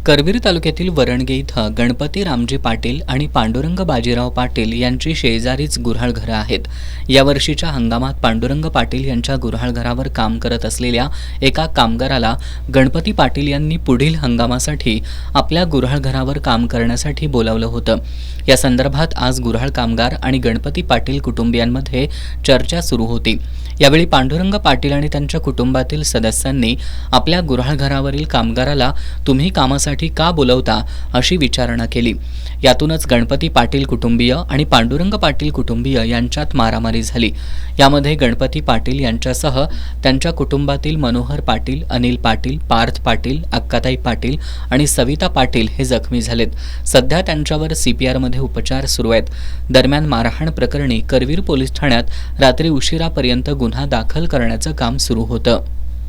करवीर तालुक्यातील वरणगे इथं गणपती रामजी पाटील आणि पांडुरंग बाजीराव पाटील यांची शेजारीच गुऱ्हाळ घरं आहेत। या वर्षीच्या हंगामात पांडुरंग पाटील यांच्या गुऱ्हाळ घरावर काम करत असलेल्या एका कामगाराला गणपती पाटील यांनी पुढील हंगामासाठी आपल्या गुऱ्हाळ घरावर काम करण्यासाठी बोलावलं होतं। या संदर्भात आज गुऱ्हाळ कामगार आणि गणपती पाटील कुटुंबियांमध्ये चर्चा सुरू होती। यावेळी पांडुरंग पाटील आणि त्यांच्या कुटुंबातील सदस्यांनी आपल्या गुऱ्हाळ घरावरील कामगाराला तुम्ही कामासाठी का बोलवता अशी विचारणा केली। यातूनच गणपती पाटील कुटुंबीय आणि पांडुरंग पाटील कुटुंबीय यांच्यात मारामारी झाली। यामध्ये गणपती पाटील यांच्यासह त्यांच्या कुटुंबातील मनोहर पाटील, अनिल पाटील, पार्थ पाटील, अक्काताई पाटील आणि सविता पाटील हे जखमी झालेत। सध्या त्यांच्यावर CPR मध्ये उपचार सुरू आहेत। दरम्यान मारहाण प्रकरणी करवीर पोलीस ठाण्यात रात्री उशिरापर्यंत गुन्हा दाखल करण्याचं काम सुरू होतं।